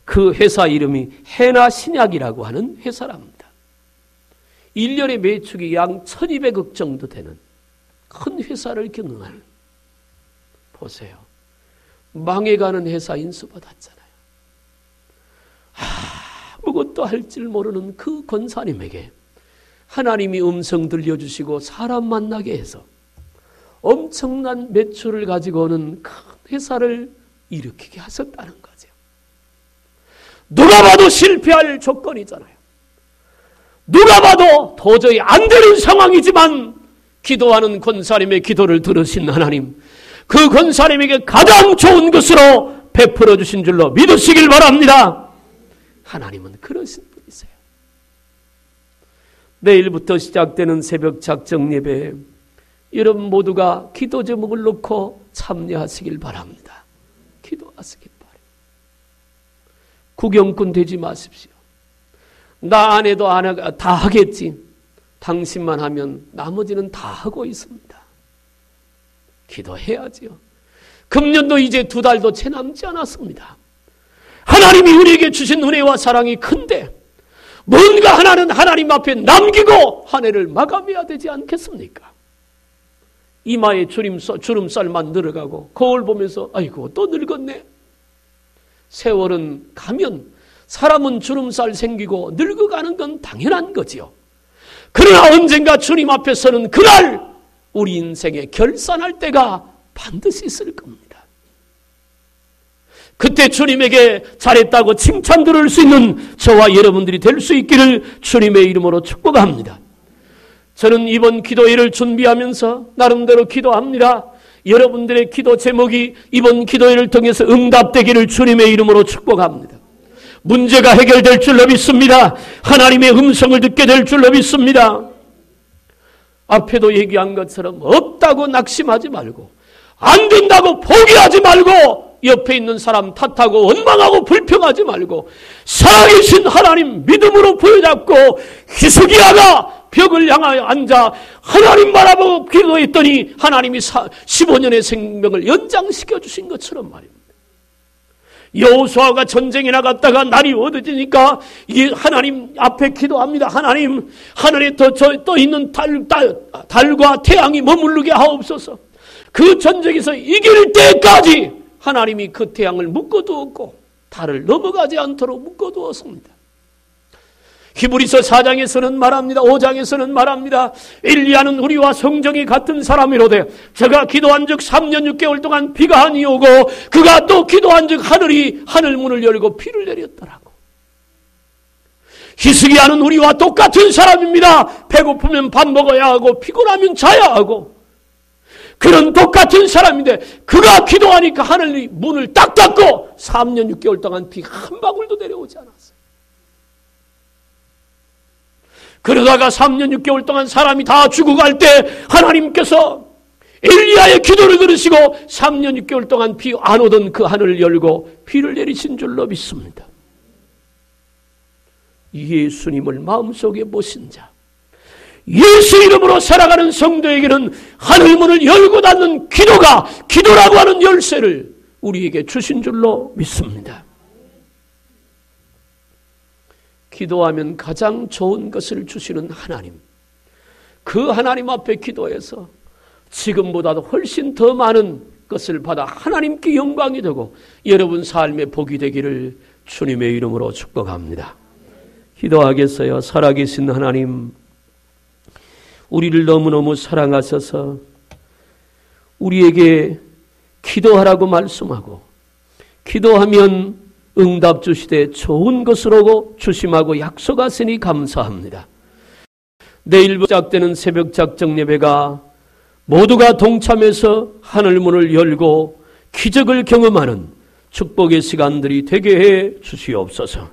그 회사 이름이 해나 신약이라고 하는 회사랍니다. 1년의 매출이 약 1200억 정도 되는 큰 회사를 경영하는, 보세요. 망해가는 회사 인수 받았잖아요. 아무것도 할 줄 모르는 그 권사님에게 하나님이 음성 들려주시고 사람 만나게 해서 엄청난 매출을 가지고 오는 큰 회사를 일으키게 하셨다는 거죠. 누가 봐도 실패할 조건이잖아요. 누가 봐도 도저히 안 되는 상황이지만 기도하는 권사님의 기도를 들으신 하나님, 그 권사님에게 가장 좋은 것으로 베풀어 주신 줄로 믿으시길 바랍니다. 하나님은 그러신 분이세요. 내일부터 시작되는 새벽 작정 예배에 여러분 모두가 기도 제목을 놓고 참여하시길 바랍니다. 기도하시길 바랍니다. 구경꾼 되지 마십시오. 나 안 해도 다 하겠지. 당신만 하면 나머지는 다 하고 있습니다. 기도해야지요. 금년도 이제 2달도 채 남지 않았습니다. 하나님이 우리에게 주신 은혜와 사랑이 큰데 뭔가 하나는 하나님 앞에 남기고 한 해를 마감해야 되지 않겠습니까? 이마에 주름살만 늘어가고 거울 보면서 아이고 또 늙었네. 세월은 가면 사람은 주름살 생기고 늙어가는 건 당연한 거지요. 그러나 언젠가 주님 앞에 서는 그날 우리 인생에 결산할 때가 반드시 있을 겁니다. 그때 주님에게 잘했다고 칭찬 들을 수 있는 저와 여러분들이 될 수 있기를 주님의 이름으로 축복합니다. 저는 이번 기도회를 준비하면서 나름대로 기도합니다. 여러분들의 기도 제목이 이번 기도회를 통해서 응답되기를 주님의 이름으로 축복합니다. 문제가 해결될 줄로 믿습니다. 하나님의 음성을 듣게 될 줄로 믿습니다. 앞에도 얘기한 것처럼 없다고 낙심하지 말고 안 된다고 포기하지 말고 옆에 있는 사람 탓하고 원망하고 불평하지 말고 살아계신 하나님 믿음으로 부여잡고 히스기야가 벽을 향하여 앉아 하나님 바라보고 기도했더니 하나님이 15년의 생명을 연장시켜 주신 것처럼 말입니다. 여호수아가 전쟁에 나갔다가 날이 어두워지니까 하나님 앞에 기도합니다. 하나님 하늘에 떠 있는 달과 태양이 머무르게 하옵소서. 그 전쟁에서 이길 때까지 하나님이 그 태양을 묶어두었고 달을 넘어가지 않도록 묶어두었습니다. 히브리서 4장에서는 말합니다. 5장에서는 말합니다. 엘리야는 우리와 성정이 같은 사람이로되 저가 기도한 즉 3년 6개월 동안 비가 한이 오고 그가 또 기도한 즉 하늘 문을 열고 비를 내렸더라고. 히스기야는 우리와 똑같은 사람입니다. 배고프면 밥 먹어야 하고 피곤하면 자야 하고 그런 똑같은 사람인데 그가 기도하니까 하늘 문을 딱 닫고 3년 6개월 동안 비 한 방울도 내려오지 않았어요. 그러다가 3년 6개월 동안 사람이 다 죽어갈 때 하나님께서 엘리야의 기도를 들으시고 3년 6개월 동안 비 안 오던 그 하늘을 열고 비를 내리신 줄로 믿습니다. 예수님을 마음속에 모신 자, 예수 이름으로 살아가는 성도에게는 하늘문을 열고 닫는 기도가 기도라고 하는 열쇠를 우리에게 주신 줄로 믿습니다. 기도하면 가장 좋은 것을 주시는 하나님, 그 하나님 앞에 기도해서 지금보다도 훨씬 더 많은 것을 받아 하나님께 영광이 되고 여러분 삶의 복이 되기를 주님의 이름으로 축복합니다. 기도하겠어요. 살아계신 하나님, 우리를 너무너무 사랑하셔서 우리에게 기도하라고 말씀하고 기도하면 응답 주시되 좋은 것으로 주심하고 약속하시니 감사합니다. 내일부터 시작되는 새벽 작정 예배가 모두가 동참해서 하늘문을 열고 기적을 경험하는 축복의 시간들이 되게 해 주시옵소서.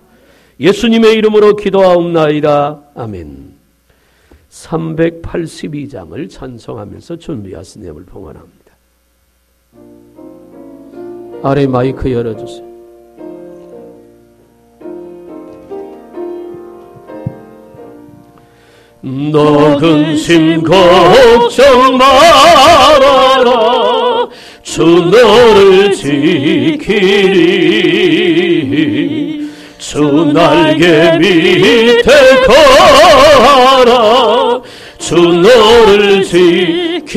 예수님의 이름으로 기도하옵나이다. 아멘. 382장을 찬송하면서 준비하시는 을 봉헌합니다. 아래 마이크 열어주세요. 너 근심 걱정 말아라. 주 너를 지키리. 주 날개 밑에 거하라. 주 너를 지키리.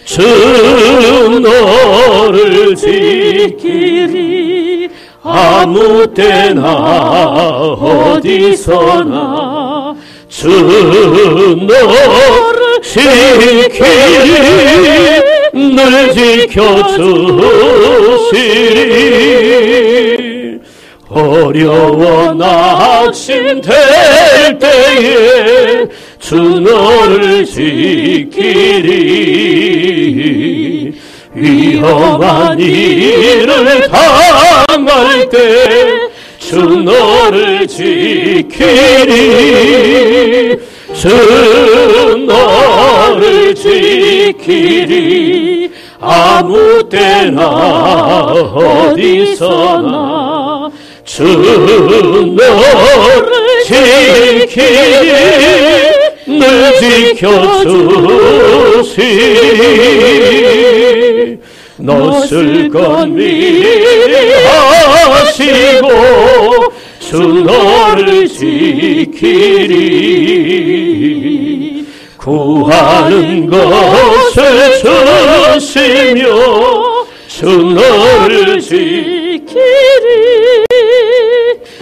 주 너를 지키리. 아무 때나 어디서나 주 너를 지키리. 늘 지켜주시리. 어려워 낙심될 때에 주 너를 지키리. 위험한 일을 당할 때 주 너를 지키리. 주 너를 지키리. 아무 때나 어디서나 주 너를 지키리. 늘 지켜주시리. 너 쓸 것 미리 하시고 주 주 너를 지키리. 구하는 것을 주시며 주 너를 지키리.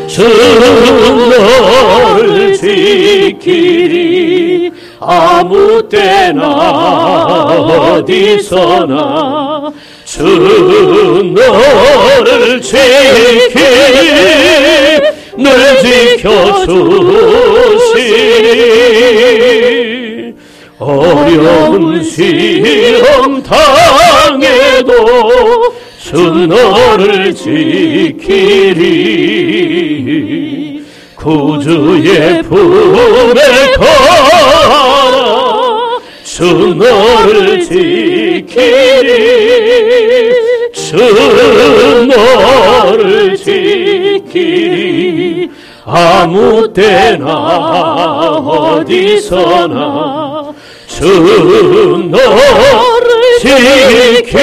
주 너를 지키리. 아무 때나 어디서나 주 너를 지키리. 늘 지켜주시리. 어려운 시험 당해도 주 너를 지키리. 구주의 품에 걸어 주 너를 지키리. 주 너를 지키리. 아무 때나 어디서나 주 너를 지키리.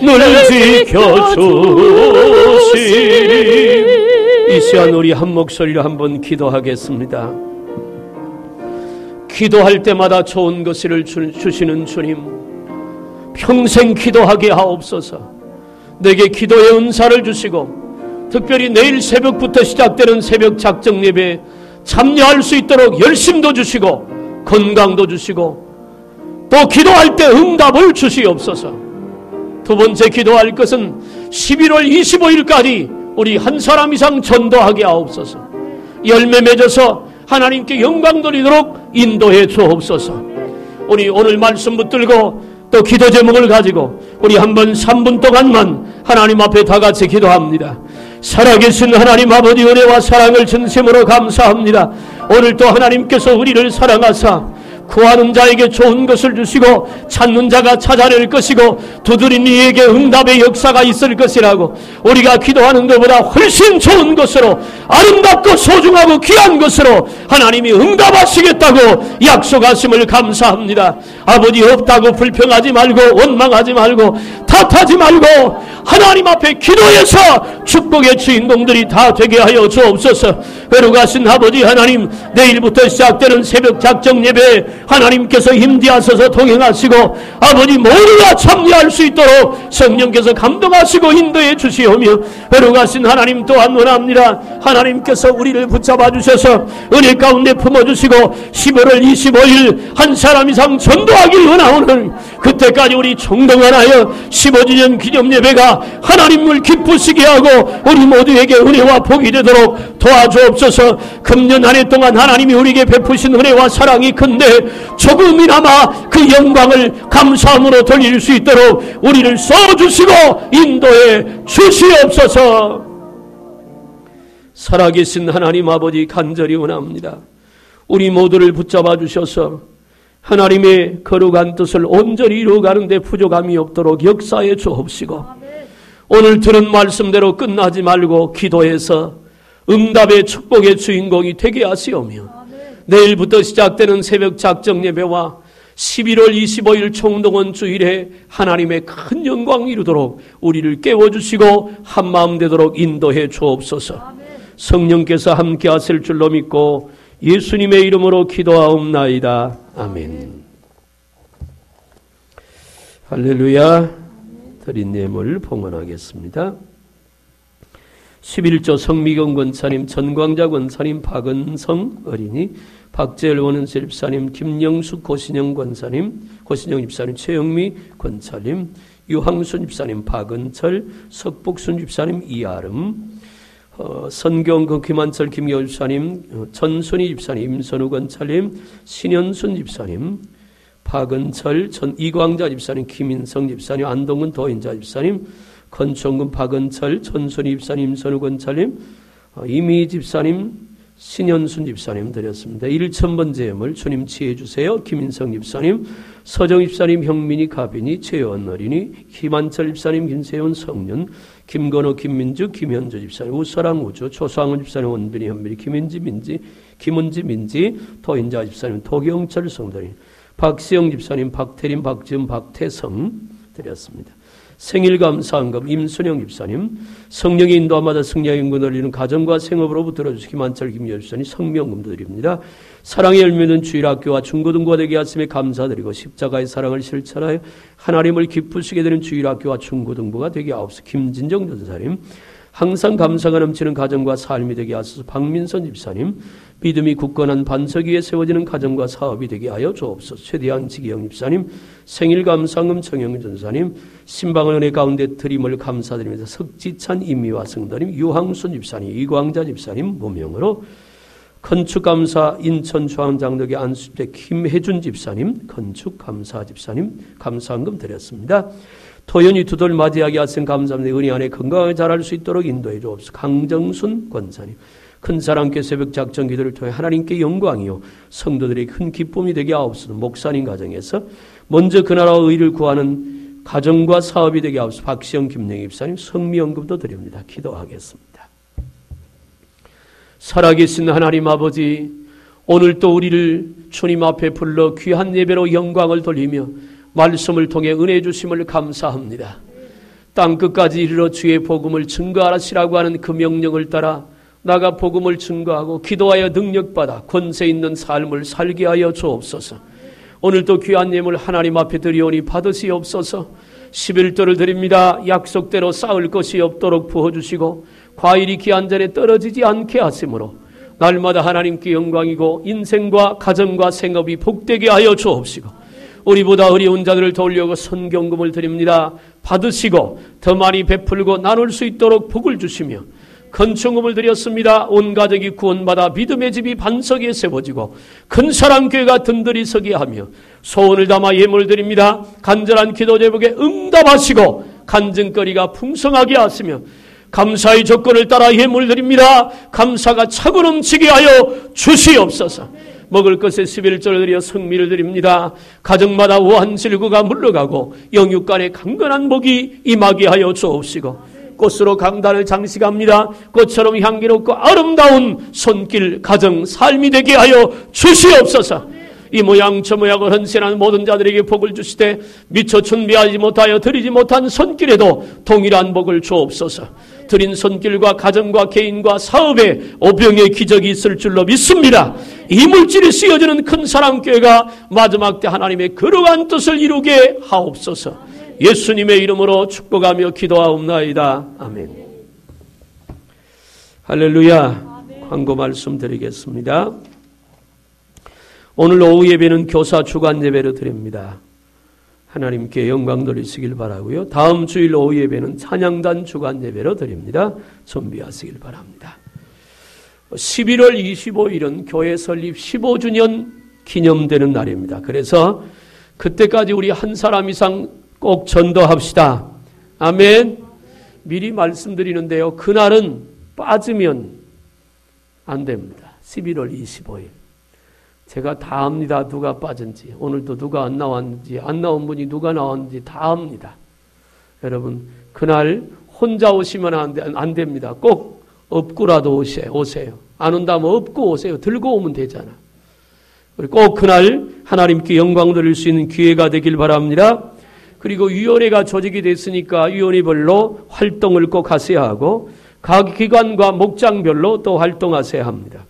늘 지켜주시리. 이 시간 우리 한 목소리로 한번 기도하겠습니다. 기도할 때마다 좋은 것을 주시는 주님, 평생 기도하게 하옵소서. 내게 기도의 은사를 주시고 특별히 내일 새벽부터 시작되는 새벽 작정 예배에 참여할 수 있도록 열심도 주시고 건강도 주시고 또 기도할 때 응답을 주시옵소서. 두 번째 기도할 것은 11월 25일까지 우리 한 사람 이상 전도하게 하옵소서. 열매 맺어서 하나님께 영광 돌리도록 인도해 주옵소서. 우리 오늘 말씀 붙들고 또 기도 제목을 가지고 우리 한번 3분 동안만 하나님 앞에 다 같이 기도합니다. 살아계신 하나님 아버지, 은혜와 사랑을 진심으로 감사합니다. 오늘도 하나님께서 우리를 사랑하사 구하는 자에게 좋은 것을 주시고 찾는 자가 찾아낼 것이고 두드린 이에게 응답의 역사가 있을 것이라고, 우리가 기도하는 것보다 훨씬 좋은 것으로 아름답고 소중하고 귀한 것으로 하나님이 응답하시겠다고 약속하심을 감사합니다. 아버지, 없다고 불평하지 말고 원망하지 말고 탓하지 말고 하나님 앞에 기도해서 축복의 주인공들이 다 되게 하여 주옵소서. 거룩하신 아버지 하나님, 내일부터 시작되는 새벽 작정 예배에 하나님께서 힘대하셔서 동행하시고 아버지 모두가 참여할 수 있도록 성령께서 감동하시고 인도해 주시오며, 거룩하신 하나님 또한 원합니다. 하나님께서 우리를 붙잡아 주셔서 은혜 가운데 품어주시고 11월 25일 한 사람 이상 전도하길 원하오는 그때까지 우리 총동원하여 15주년 기념 예배가 하나님을 기쁘시게 하고 우리 모두에게 은혜와 복이 되도록 도와주옵소서. 금년 한 해 동안 하나님이 우리에게 베푸신 은혜와 사랑이 큰데 조금이나마 그 영광을 감사함으로 돌릴 수 있도록 우리를 써주시고 인도해 주시옵소서. 살아계신 하나님 아버지, 간절히 원합니다. 우리 모두를 붙잡아 주셔서 하나님의 거룩한 뜻을 온전히 이루어가는 데 부족함이 없도록 역사해 주옵시고, 오늘 들은 말씀대로 끝나지 말고 기도해서 응답의 축복의 주인공이 되게 하시오며, 내일부터 시작되는 새벽 작정 예배와 11월 25일 총동원 주일에 하나님의 큰 영광 이루도록 우리를 깨워주시고 한마음 되도록 인도해 주옵소서. 성령께서 함께 하실 줄로 믿고 예수님의 이름으로 기도하옵나이다. 아멘. 할렐루야. 드린 예물 봉헌하겠습니다. 11조 성미경 권사님, 전광자 권사님, 박은성 어린이, 박재열 원은세 집사님, 김영숙 고신영 권사님, 고신영 집사님, 최영미 권사님, 유항순 집사님, 박은철, 석복순 집사님, 이아름, 선경 김한철 김여우 집사님, 전순희 집사님, 임선우 권사님, 신현순 집사님, 박은철, 이광자 집사님, 김인성 집사님, 안동근 도인자 집사님, 건총근 박은철, 전순희 집사님, 임선우 권사님, 이미 집사님, 신현순 집사님 드렸습니다. 1000번째 예물 주님 치해 주세요. 김인성 집사님, 서정 집사님, 형민이, 가빈이, 최원 어린이, 김한철 집사님, 김세훈 성년, 김건호, 김민주, 김현주 집사님, 우서랑 우주, 조상훈 집사님, 원빈이, 현빈이, 김인지, 민지, 김은지, 민지, 도인자 집사님, 도경철 성도님, 박시영 집사님, 박태림, 박지은, 박태성 드렸습니다. 생일 감사헌금 임순영 집사님, 성령의 인도함마다 승리의 인근을 이루는 가정과 생업으로부터 들어주신 김한철 김여주 집사님 성명금도 드립니다. 사랑의 열매는 주일학교와 중고등부가 되게 하심에 감사드리고 십자가의 사랑을 실천하여 하나님을 기쁘시게 되는 주일학교와 중고등부가 되게 하옵소서. 김진정 전사님, 항상 감사가 넘치는 가정과 삶이 되게 하소서. 박민선 집사님, 믿음이 굳건한 반석 위에 세워지는 가정과 사업이 되게 하여 주옵소서. 최대한 지기영 집사님, 생일 감사금 정영 전사님, 신방의 은혜 가운데 드림을 감사드리면서 석지찬 임미화 성도님, 유항순 집사님, 이광자 집사님 무명으로 건축감사 인천 중앙장로교 안수집대 김혜준 집사님, 건축감사 집사님 감사헌금 드렸습니다. 토연이 두 돌 맞이하게 하신 감사합니다. 은혜 안에 건강하게 자랄 수 있도록 인도해 주옵소서. 강정순 권사님, 큰 사랑께 새벽 작전 기도를 통해 하나님께 영광이요 성도들에게 큰 기쁨이 되게 하옵소서. 목사님 가정에서 먼저 그 나라와 의를 구하는 가정과 사업이 되게 하옵소서. 박시영 김영희 집사님 성미연금도 드립니다. 기도하겠습니다. 살아계신 하나님 아버지, 오늘 또 우리를 주님 앞에 불러 귀한 예배로 영광을 돌리며 말씀을 통해 은혜 주심을 감사합니다. 땅끝까지 이르러 주의 복음을 증거하시라고 하는 그 명령을 따라 나가 복음을 증거하고 기도하여 능력받아 권세 있는 삶을 살게 하여 주옵소서. 오늘도 귀한 예물 하나님 앞에 드리오니 받으시옵소서. 11조를 드립니다. 약속대로 쌓을 것이 없도록 부어주시고 과일이 기한 전에 떨어지지 않게 하심으로 날마다 하나님께 영광이고 인생과 가정과 생업이 복되게 하여 주옵시고 우리보다 어려운 자들을 도우려고 선경금을 드립니다. 받으시고 더 많이 베풀고 나눌 수 있도록 복을 주시며 건축금을 드렸습니다. 온 가족이 구원받아 믿음의 집이 반석에 세워지고 큰 사랑교회가 든든히 서게 하며 소원을 담아 예물 드립니다. 간절한 기도 제목에 응답하시고 간증거리가 풍성하게 하시며 감사의 조건을 따라 예물 드립니다. 감사가 차고 넘치게 하여 주시옵소서. 먹을 것에 11조를 드려 성미를 드립니다. 가정마다 우한 질구가 물러가고 영육간에 강건한 복이 임하게 하여 주옵시고 꽃으로 강단을 장식합니다. 꽃처럼 향기롭고 아름다운 손길, 가정, 삶이 되게 하여 주시옵소서. 이 모양 저 모양을 헌신하는 모든 자들에게 복을 주시되 미처 준비하지 못하여 드리지 못한 손길에도 동일한 복을 주옵소서. 드린 손길과 가정과 개인과 사업에 오병의 기적이 있을 줄로 믿습니다. 이 물질이 쓰여지는 큰 사랑교회가 마지막 때 하나님의 거룩한 뜻을 이루게 하옵소서. 예수님의 이름으로 축복하며 기도하옵나이다. 아멘. 할렐루야. 광고 말씀 드리겠습니다. 오늘 오후 예배는 교사 주간 예배로 드립니다. 하나님께 영광 돌리시길 바라고요. 다음 주일 오후 예배는 찬양단 주간 예배로 드립니다. 준비하시길 바랍니다. 11월 25일은 교회 설립 15주년 기념되는 날입니다. 그래서 그때까지 우리 한 사람 이상 꼭 전도합시다. 아멘. 미리 말씀드리는데요. 그날은 빠지면 안 됩니다. 11월 25일. 제가 다 압니다. 누가 빠진지. 오늘도 누가 안 나왔는지, 안 나온 분이 누가 나왔는지 다 압니다. 여러분, 그날 혼자 오시면 안 됩니다. 꼭 업고라도 오세요. 안 온다면 업고 오세요. 들고 오면 되잖아. 꼭 그날 하나님께 영광 돌릴 수 있는 기회가 되길 바랍니다. 그리고 위원회가 조직이 됐으니까 위원회별로 활동을 꼭 하셔야 하고 각 기관과 목장별로 또 활동하셔야 합니다.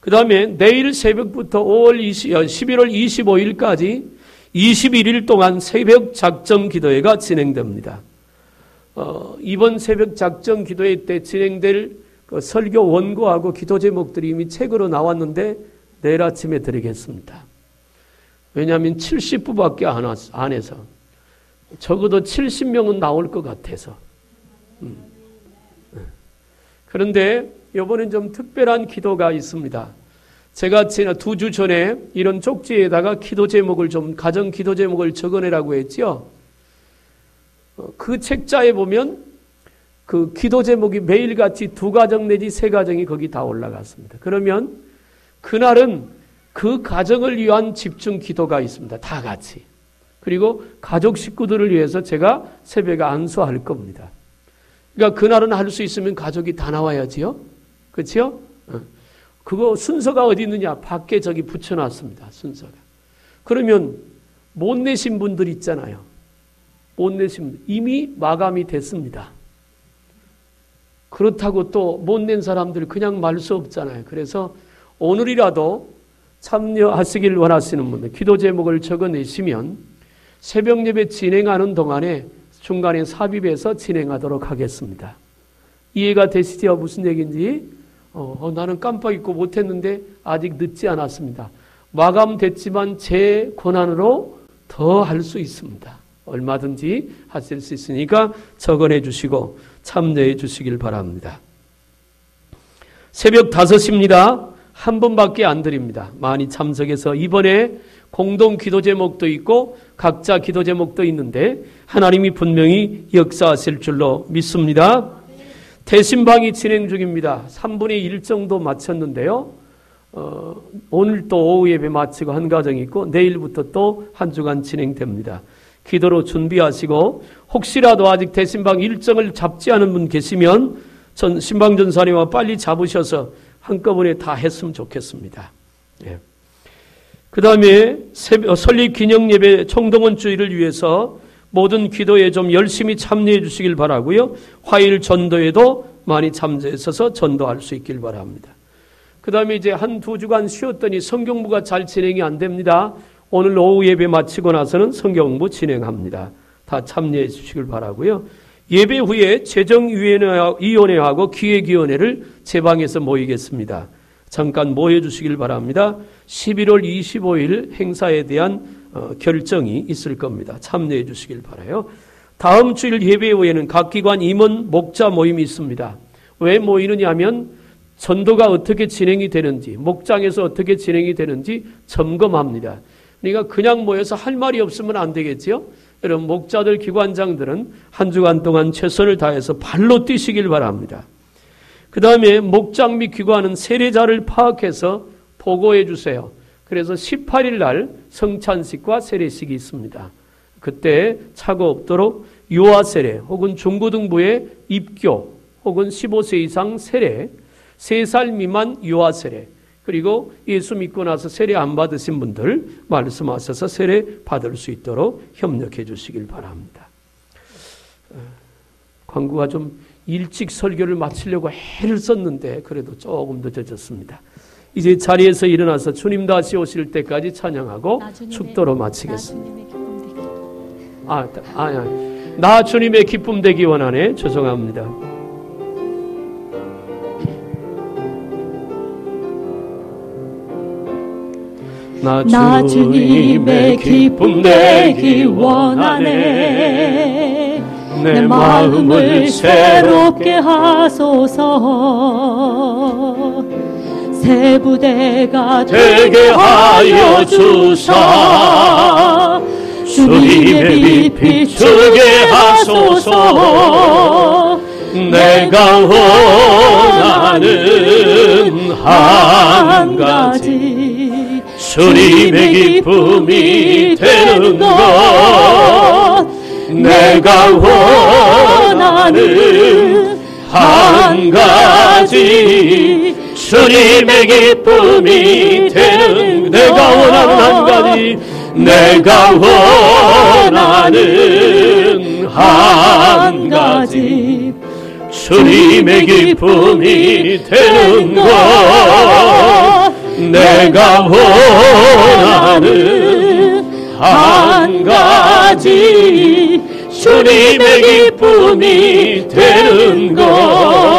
그 다음에 내일 새벽부터 11월 25일까지 21일 동안 새벽 작정 기도회가 진행됩니다. 이번 새벽 작정 기도회 때 진행될 그 설교 원고하고 기도 제목들이 이미 책으로 나왔는데 내일 아침에 드리겠습니다. 왜냐하면 70부밖에 안 해서 적어도 70명은 나올 것 같아서. 그런데 이번엔 좀 특별한 기도가 있습니다. 제가 지난 2주 전에 이런 쪽지에다가 기도 제목을 좀 가정 기도 제목을 적어내라고 했죠. 그 책자에 보면 그 기도 제목이 매일같이 2가정 내지 3가정이 거기 다 올라갔습니다. 그러면 그날은 그 가정을 위한 집중 기도가 있습니다. 다 같이. 그리고 가족 식구들을 위해서 제가 새벽에 안수할 겁니다. 그러니까 그날은 할 수 있으면 가족이 다 나와야지요. 그렇죠? 그거 순서가 어디 있느냐? 밖에 저기 붙여놨습니다. 순서가. 그러면 못 내신 분들 있잖아요. 못 내십니다. 이미 마감이 됐습니다. 그렇다고 또 못 낸 사람들 그냥 말 수 없잖아요. 그래서 오늘이라도 참여하시길 원하시는 분들 기도 제목을 적어내시면 새벽 예배 진행하는 동안에 중간에 삽입해서 진행하도록 하겠습니다. 이해가 되시죠? 무슨 얘기인지? 나는 깜빡 잊고 못했는데 아직 늦지 않았습니다. 마감됐지만 제 권한으로 더 할 수 있습니다. 얼마든지 하실 수 있으니까 적어내 주시고 참여해 주시길 바랍니다. 새벽 5시입니다. 한 번밖에 안 드립니다. 많이 참석해서 이번에 공동 기도 제목도 있고 각자 기도 제목도 있는데 하나님이 분명히 역사하실 줄로 믿습니다. 대신방이 진행 중입니다. 3분의 1 정도 마쳤는데요. 오늘 또 오후 예배 마치고 한 가정이 있고 내일부터 또 한 주간 진행됩니다. 기도로 준비하시고 혹시라도 아직 대신방 일정을 잡지 않은 분 계시면 전 신방전사님과 빨리 잡으셔서 한꺼번에 다 했으면 좋겠습니다. 예. 그 다음에 설립기념예배 총동원 주의를 위해서 모든 기도에 좀 열심히 참여해 주시길 바라고요. 화요일 전도에도 많이 참여해서 전도할 수 있길 바랍니다. 그 다음에 이제 한2 주간 쉬었더니 성경부가 잘 진행이 안 됩니다. 오늘 오후 예배 마치고 나서는 성경부 진행합니다. 다 참여해 주시길 바라고요. 예배 후에 재정위원회하고 기획위원회를 제 방에서 모이겠습니다. 잠깐 모여주시길 바랍니다. 11월 25일 행사에 대한 결정이 있을 겁니다. 참여해 주시길 바라요. 다음 주일 예배 후에는 각 기관 임원 목자 모임이 있습니다. 왜 모이느냐 하면 전도가 어떻게 진행이 되는지, 목장에서 어떻게 진행이 되는지 점검합니다. 그러니까 그냥 모여서 할 말이 없으면 안 되겠지요. 여러분 목자들, 기관장들은 한 주간 동안 최선을 다해서 발로 뛰시길 바랍니다. 그 다음에 목장 및 기관은 세례자를 파악해서 보고해 주세요. 그래서 18일 날 성찬식과 세례식이 있습니다. 그때 착오 없도록 유아세례 혹은 중고등부의 입교 혹은 15세 이상 세례, 3살 미만 유아세례, 그리고 예수 믿고 나서 세례 안 받으신 분들 말씀하셔서 세례 받을 수 있도록 협력해 주시길 바랍니다. 광구가 좀 일찍 설교를 마치려고 애를 썼는데 그래도 조금 늦어졌습니다. 이제 자리에서 일어나서 주님 다시 오실 때까지 찬양하고 축도로 마치겠습니다. 나 주님의 기쁨 되기 원하네. 죄송합니다. 나 주님의 기쁨 되기 원하네. 내 마음을 새롭게 하소서. 새 부대가 되게 하여 주사. 주님의 빛 비추게 하소서. 내가 원하는 한 가지 주님의 기쁨이 되는 것. 내가 원하는 한 가지 주님의 기쁨이 되는. 내가 원하는 한 가지. 내가 원하는 한 가지 주님의 기쁨이 되는 것. 내가 원하는 한 가지 주님의 기쁨이 되는 것.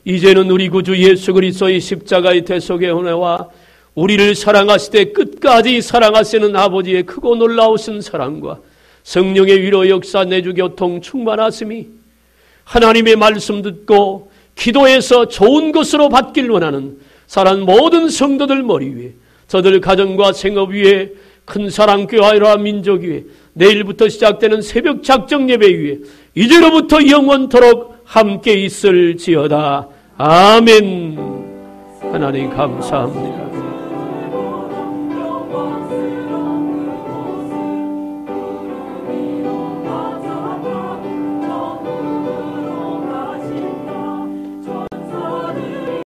이제는 우리 구주 예수 그리스도의 십자가의 대속의 은혜와 우리를 사랑하시되 끝까지 사랑하시는 아버지의 크고 놀라우신 사랑과 성령의 위로 역사 내주 교통 충만하심이 하나님의 말씀 듣고 기도해서 좋은 것으로 받길 원하는 사랑 모든 성도들 머리 위에, 저들 가정과 생업 위에, 큰 사랑교회와 민족 위에, 내일부터 시작되는 새벽 작정 예배 위에 이제로부터 영원토록 함께 있을지어다. 아멘. 하나님 감사합니다.